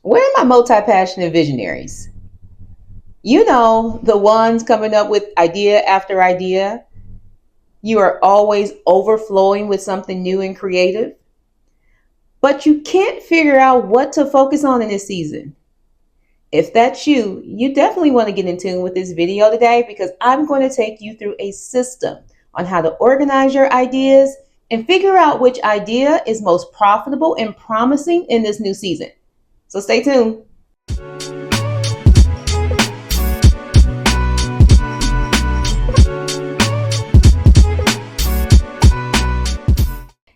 Where are my multi-passionate visionaries? You know, the ones coming up with idea after idea. You are always overflowing with something new and creative, but you can't figure out what to focus on in this season. If that's you, you definitely want to get in tune with this video today because I'm going to take you through a system on how to organize your ideas and figure out which idea is most profitable and promising in this new season. So stay tuned.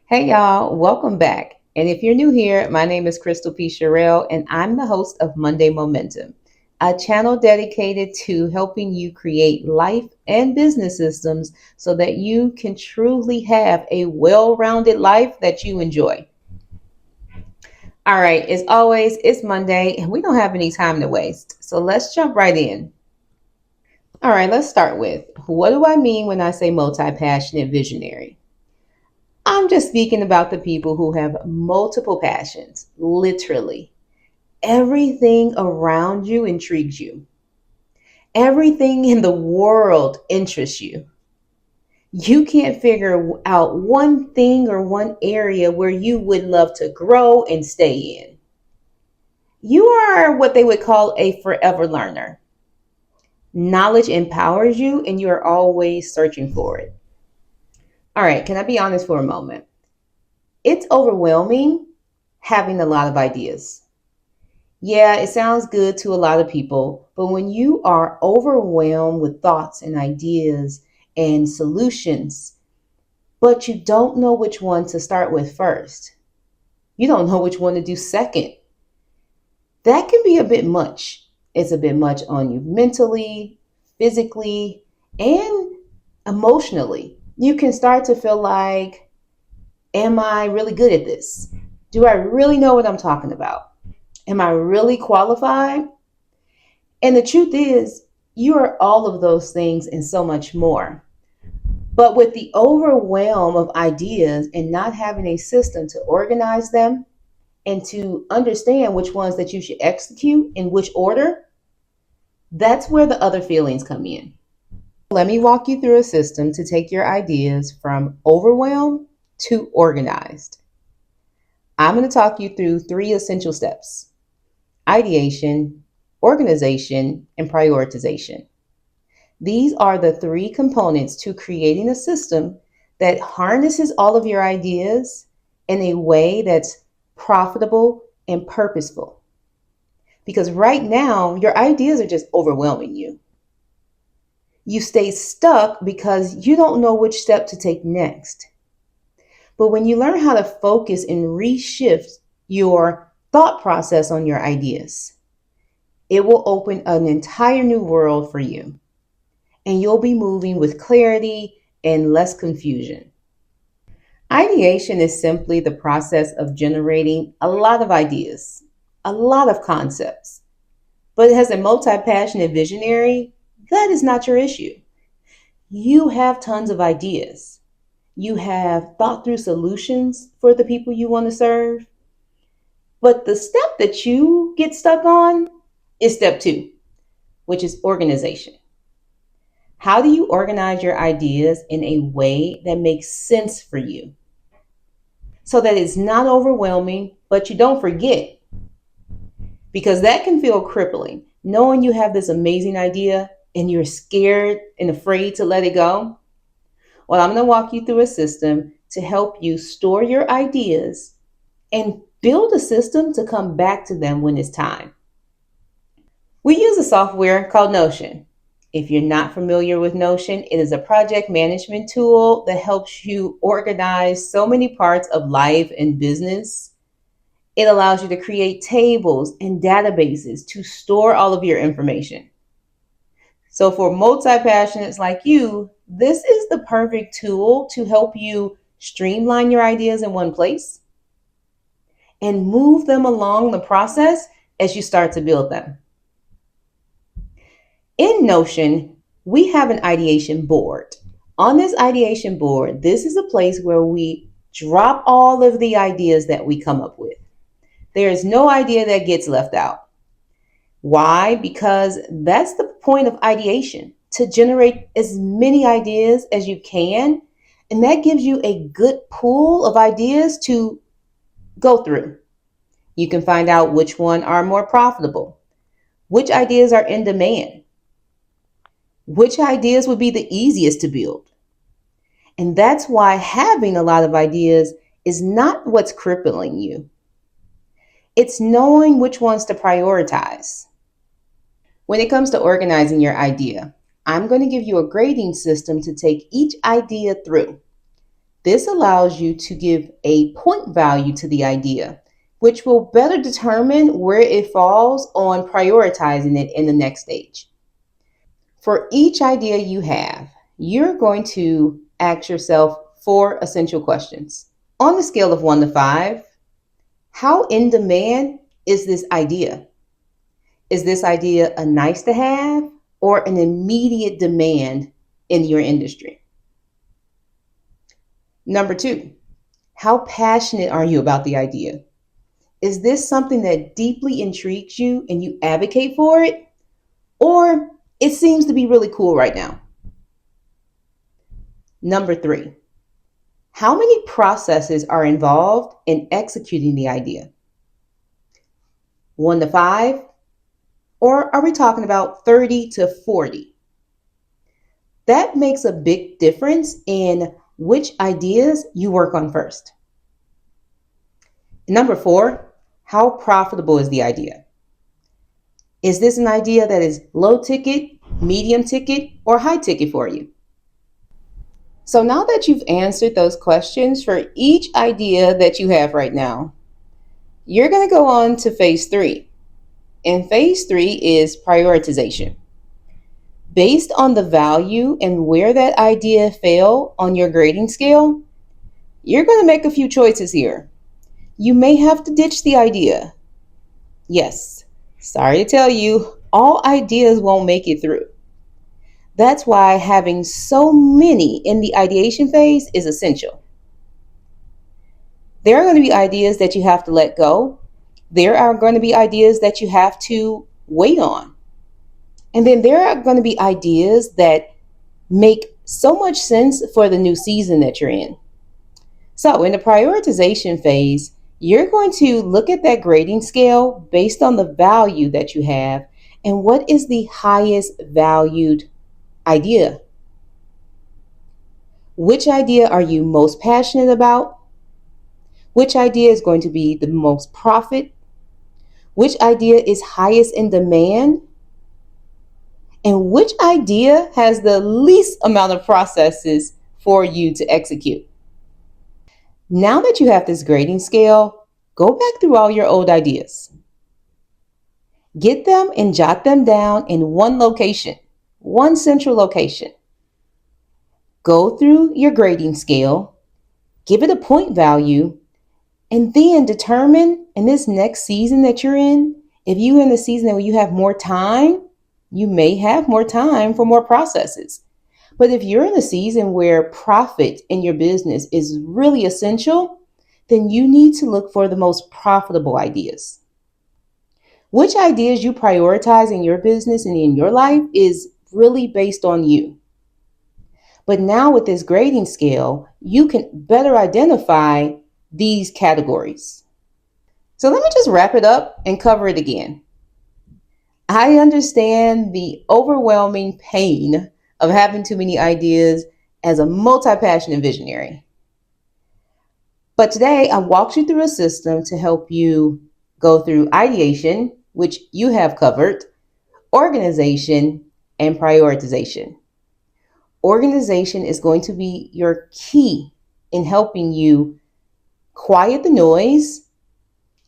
Hey y'all, welcome back. And if you're new here, my name is Crystal P. Sherrill, and I'm the host of Monday Momentum, a channel dedicated to helping you create life and business systems so that you can truly have a well-rounded life that you enjoy. All right, as always, it's Monday and we don't have any time to waste. So let's jump right in. All right, let's start with what do I mean when I say multi-passionate visionary? I'm just speaking about the people who have multiple passions, literally. Everything around you intrigues you. Everything in the world interests you. You can't figure out one thing or one area where you would love to grow and stay in. You are what they would call a forever learner. Knowledge empowers you and you are always searching for it. All right, can I be honest for a moment? It's overwhelming having a lot of ideas. Yeah, it sounds good to a lot of people, but when you are overwhelmed with thoughts and ideas and solutions, but you don't know which one to start with first, you don't know which one to do second, that can be a bit much. It's a bit much on you mentally, physically, and emotionally. You can start to feel like, am I really good at this? Do I really know what I'm talking about? Am I really qualified? And the truth is, you are all of those things and so much more. But with the overwhelm of ideas and not having a system to organize them and to understand which ones that you should execute in which order, that's where the other feelings come in. Let me walk you through a system to take your ideas from overwhelmed to organized. I'm going to talk you through 3 essential steps: ideation, organization, and prioritization. These are the 3 components to creating a system that harnesses all of your ideas in a way that's profitable and purposeful. Because right now, your ideas are just overwhelming you. You stay stuck because you don't know which step to take next. But when you learn how to focus and reshift your thought process on your ideas, it will open an entire new world for you. And you'll be moving with clarity and less confusion. Ideation is simply the process of generating a lot of ideas, a lot of concepts. But as a multi-passionate visionary, that is not your issue. You have tons of ideas. You have thought through solutions for the people you want to serve. But the step that you get stuck on is step 2, which is organization. How do you organize your ideas in a way that makes sense for you so that it's not overwhelming, but you don't forget? Because that can feel crippling, knowing you have this amazing idea and you're scared and afraid to let it go. Well, I'm going to walk you through a system to help you store your ideas and build a system to come back to them when it's time. We use a software called Notion. If you're not familiar with Notion, it is a project management tool that helps you organize so many parts of life and business. It allows you to create tables and databases to store all of your information. So for multi-passionates like you, this is the perfect tool to help you streamline your ideas in one place and move them along the process as you start to build them. In Notion, we have an ideation board. On this ideation board, this is a place where we drop all of the ideas that we come up with. There is no idea that gets left out. Why? Because that's the point of ideation, to generate as many ideas as you can. And that gives you a good pool of ideas to go through. You can find out which one are more profitable, which ideas are in demand, which ideas would be the easiest to build. And that's why having a lot of ideas is not what's crippling you. It's knowing which ones to prioritize. When it comes to organizing your idea, I'm going to give you a grading system to take each idea through. This allows you to give a point value to the idea, which will better determine where it falls on prioritizing it in the next stage. For each idea you have, you're going to ask yourself 4 essential questions. On the scale of 1 to 5, how in demand is this idea? Is this idea a nice to have or an immediate demand in your industry? Number 2, how passionate are you about the idea? Is this something that deeply intrigues you and you advocate for it? Or it seems to be really cool right now? Number 3, how many processes are involved in executing the idea? 1 to 5? Or are we talking about 30 to 40? That makes a big difference in which ideas you work on first. Number 4, how profitable is the idea? Is this an idea that is low ticket, medium ticket, or high ticket for you? So now that you've answered those questions for each idea that you have right now, you're going to go on to phase 3. And phase 3 is prioritization. Based on the value and where that idea fell on your grading scale, you're going to make a few choices here. You may have to ditch the idea. Yes, sorry to tell you, all ideas won't make it through. That's why having so many in the ideation phase is essential. There are going to be ideas that you have to let go. There are going to be ideas that you have to wait on. And then there are going to be ideas that make so much sense for the new season that you're in. So in the prioritization phase, you're going to look at that grading scale based on the value that you have and what is the highest valued idea. Which idea are you most passionate about? Which idea is going to be the most profit? Which idea is highest in demand? And which idea has the least amount of processes for you to execute? Now that you have this grading scale, go back through all your old ideas. Get them and jot them down in one location, one central location. Go through your grading scale, give it a point value, and then determine in this next season that you're in, if you're in the season where you have more time, you may have more time for more processes. But if you're in a season where profit in your business is really essential, then you need to look for the most profitable ideas. Which ideas you prioritize in your business and in your life is really based on you. But now with this grading scale, you can better identify these categories. So let me just wrap it up and cover it again. I understand the overwhelming pain of having too many ideas as a multi-passionate visionary. But today I walked you through a system to help you go through ideation, which you have covered, organization, and prioritization. Organization is going to be your key in helping you quiet the noise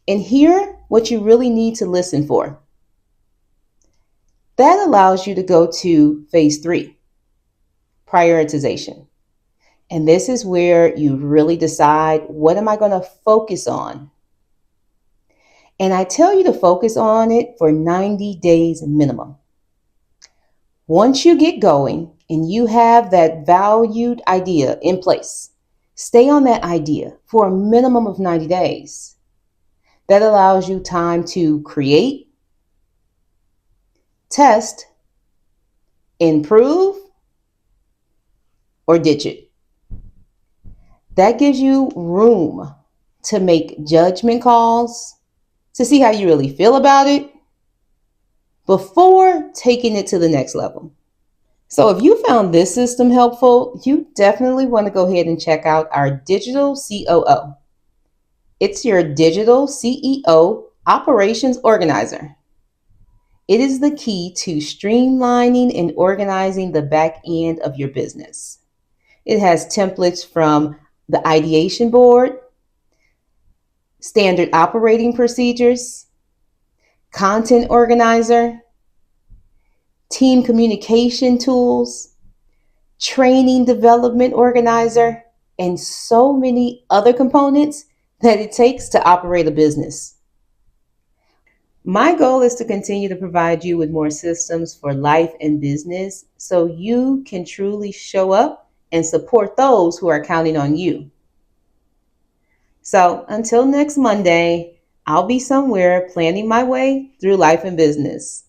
and hear what you really need to listen for. That allows you to go to phase 3, prioritization. And this is where you really decide, what am I going to focus on? And I tell you to focus on it for 90 days minimum. Once you get going and you have that valued idea in place, stay on that idea for a minimum of 90 days. that allows you time to create, test, improve, or ditch it. That gives you room to make judgment calls, to see how you really feel about it before taking it to the next level. So if you found this system helpful, you definitely want to go ahead and check out our Digital COO. It's your digital CEO operations organizer. It is the key to streamlining and organizing the back end of your business. It has templates from the ideation board, standard operating procedures, content organizer, team communication tools, training development organizer, and so many other components that it takes to operate a business. My goal is to continue to provide you with more systems for life and business so you can truly show up and support those who are counting on you. So until next Monday, I'll be somewhere planning my way through life and business.